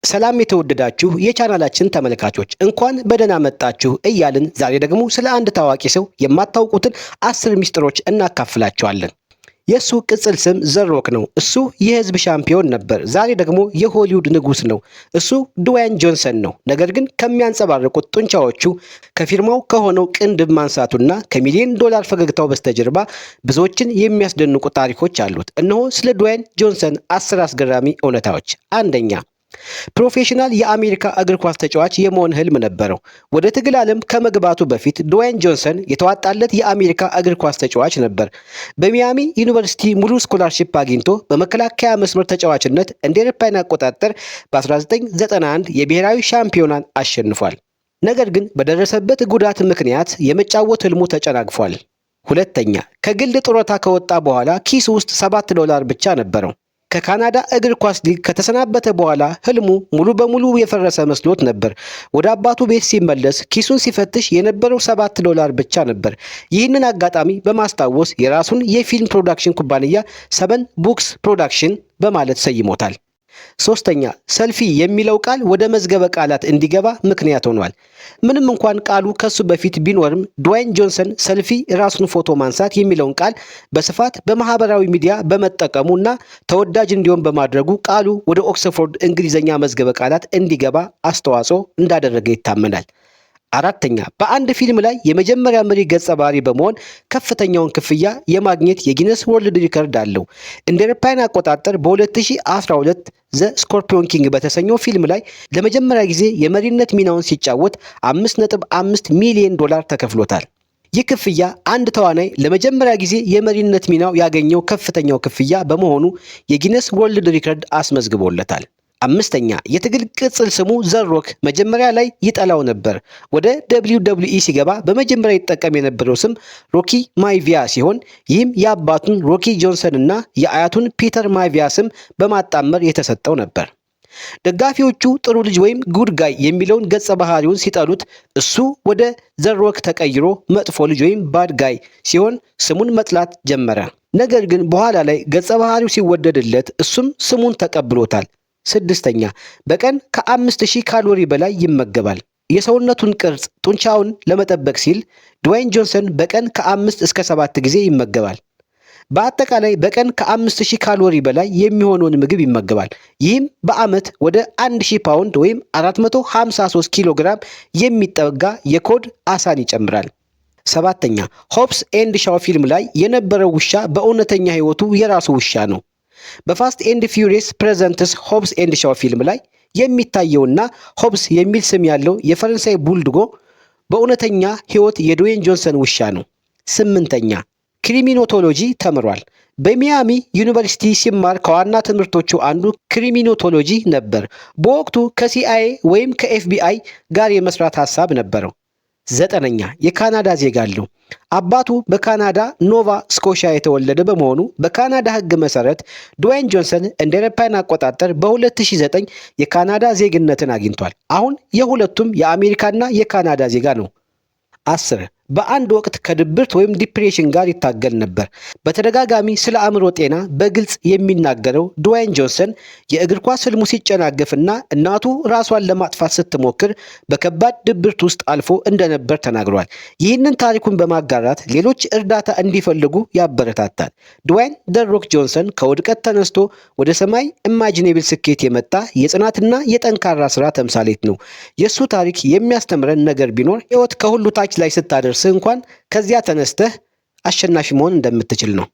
ሰላም የተወደዳችሁ የቻናላችን ተመልካቾች እንኳን በደህና መጣችሁ እያልን ዛሬ ደግሞ ስለ አንድ ታዋቂ ሰው የማታውቁትን 10 ሚስጥሮች እናካፍላችኋለን። የሱ ቅጽል ስም ዘሮክ ነው። እሱ የህዝብ ሻምፒዮን ነበር። ዛሬ ደግሞ የሆሊውድ ንጉስ ነው። እሱ ድዌይን ጆንሰን ነው። ነገር ግን ከሚያንጸባርቁት ጡንቻዎቹ ከፊርማው ከሆነው ቅንድብ ማንሳቱና ከሚሊዮን ዶላር ፈገግታው በስተጀርባ ብዙዎችን የሚያስደንቁ ታሪኮች አሉት። እነሆ ስለ ድዌይን ጆንሰን 10 አስገራሚ እውነታዎች። አንደኛ፣ ፕሮፌሽናል የአሜሪካ እግር ኳስ ተጫዋች የመሆን ህልም ነበረው። ወደ ትግል ዓለም ከመግባቱ በፊት ድዌይን ጆንሰን የተዋጣለት የአሜሪካ እግር ኳስ ተጫዋች ነበር። በሚያሚ ዩኒቨርሲቲ ሙሉ ስኮላርሺፕ አግኝቶ በመከላከያ መስመር ተጫዋችነት እንደ አውሮፓውያን አቆጣጠር በ1991 የብሔራዊ ሻምፒዮናን አሸንፏል። ነገር ግን በደረሰበት ጉዳት ምክንያት የመጫወት ህልሙ ተጨናግፏል። ሁለተኛ፣ ከግል ጡረታ ከወጣ በኋላ ኪሱ ውስጥ $7 ብቻ ነበረው። ከካናዳ እግር ኳስ ሊግ ከተሰናበተ በኋላ ህልሙ ሙሉ በሙሉ የፈረሰ መስሎት ነበር። ወደ አባቱ ቤት ሲመለስ ኪሱን ሲፈትሽ የነበረው $7 ብቻ ነበር። ይህንን አጋጣሚ በማስታወስ የራሱን የፊልም ፕሮዳክሽን ኩባንያ 7 ቡክስ ፕሮዳክሽን በማለት ሰይሞታል። ሶስተኛ፣ ሰልፊ የሚለው ቃል ወደ መዝገበ ቃላት እንዲገባ ምክንያት ሆኗል። ምንም እንኳን ቃሉ ከሱ በፊት ቢኖርም ድዌይን ጆንሰን ሰልፊ ራሱን ፎቶ ማንሳት የሚለውን ቃል በስፋት በማህበራዊ ሚዲያ በመጠቀሙና ተወዳጅ እንዲሆን በማድረጉ ቃሉ ወደ ኦክስፎርድ እንግሊዘኛ መዝገበ ቃላት እንዲገባ አስተዋጽኦ እንዳደረገ ይታመናል። አራተኛ፣ በአንድ ፊልም ላይ የመጀመሪያ መሪ ገጸ ባህሪ በመሆን ከፍተኛውን ክፍያ የማግኘት የጊነስ ወርልድ ሪከርድ አለው። እንደ አውሮፓውያን አቆጣጠር በ2012 ዘ ስኮርፒዮን ኪንግ በተሰኘው ፊልም ላይ ለመጀመሪያ ጊዜ የመሪነት ሚናውን ሲጫወት $5.5 ሚሊዮን ተከፍሎታል። ይህ ክፍያ አንድ ተዋናይ ለመጀመሪያ ጊዜ የመሪነት ሚናው ያገኘው ከፍተኛው ክፍያ በመሆኑ የጊነስ ወርልድ ሪከርድ አስመዝግቦለታል። አምስተኛ፣ የትግል ቅጽል ስሙ ዘሮክ መጀመሪያ ላይ ይጠላው ነበር። ወደ WWE ሲገባ በመጀመሪያ ይጠቀም የነበረው ስም ሮኪ ማይቪያ ሲሆን ይህም የአባቱን ሮኪ ጆንሰን እና የአያቱን ፒተር ማይቪያ ስም በማጣመር የተሰጠው ነበር። ደጋፊዎቹ ጥሩ ልጅ ወይም ጉድ ጋይ የሚለውን ገጸ ባህሪውን ሲጠሉት እሱ ወደ ዘሮክ ተቀይሮ መጥፎ ልጅ ወይም ባድ ጋይ ሲሆን ስሙን መጥላት ጀመረ። ነገር ግን በኋላ ላይ ገጸ ባህሪው ሲወደድለት እሱም ስሙን ተቀብሎታል። ስድስተኛ፣ በቀን ከ5000 ካሎሪ በላይ ይመገባል። የሰውነቱን ቅርጽ ጡንቻውን ለመጠበቅ ሲል ድዌይን ጆንሰን በቀን ከ5 እስከ 7 ጊዜ ይመገባል። በአጠቃላይ በቀን ከ5000 ካሎሪ በላይ የሚሆነውን ምግብ ይመገባል። ይህም በአመት ወደ 1000 ፓውንድ ወይም 453 ኪሎ ግራም የሚጠጋ የኮድ አሳን ይጨምራል። ሰባተኛ፣ ሆብስ ኤንድ ሻው ፊልም ላይ የነበረው ውሻ በእውነተኛ ህይወቱ የራሱ ውሻ ነው። በፋስት ኤንድ ፊውሪየስ ፕሬዘንትስ ሆብስ ኤንድ ሻው ፊልም ላይ የሚታየውና ሆብስ የሚል ስም ያለው የፈረንሳይ ቡልዶግ በእውነተኛ ህይወት የድዌይን ጆንሰን ውሻ ነው። ስምንተኛ፣ ክሪሚኖቶሎጂ ተምሯል። በሚያሚ ዩኒቨርሲቲ ሲማር ከዋና ትምህርቶቹ አንዱ ክሪሚኖቶሎጂ ነበር። በወቅቱ ከሲአይኤ ወይም ከኤፍቢአይ ጋር የመስራት ሐሳብ ነበረው። ዘጠነኛ፣ የካናዳ ዜጋ አለው። አባቱ በካናዳ ኖቫ ስኮሺያ የተወለደ በመሆኑ በካናዳ ህግ መሰረት ድዌይን ጆንሰን እንደ አውሮፓውያን አቆጣጠር በ2009 የካናዳ ዜግነትን አግኝቷል። አሁን የሁለቱም የአሜሪካና የካናዳ ዜጋ ነው። 10 በአንድ ወቅት ከድብርት ወይም ዲፕሬሽን ጋር ይታገል ነበር። በተደጋጋሚ ስለ አእምሮ ጤና በግልጽ የሚናገረው ድዌይን ጆንሰን የእግር ኳስ ህልሙ ሲጨናገፍና እናቱ ራሷን ለማጥፋት ስትሞክር በከባድ ድብርት ውስጥ አልፎ እንደነበር ተናግሯል። ይህንን ታሪኩን በማጋራት ሌሎች እርዳታ እንዲፈልጉ ያበረታታል። ድዌይን "ዘ ሮክ" ጆንሰን ከውድቀት ተነስቶ ወደ ሰማይ ኢማጂኔብል ስኬት የመጣ የጽናትና የጠንካራ ስራ ተምሳሌት ነው። የሱ ታሪክ የሚያስተምረን ነገር ቢኖር ህይወት ከሁሉ ታች ላይ ስታደርስ እንኳን ከዚያ ተነስተህ አሸናፊ መሆን እንደምትችል ነው።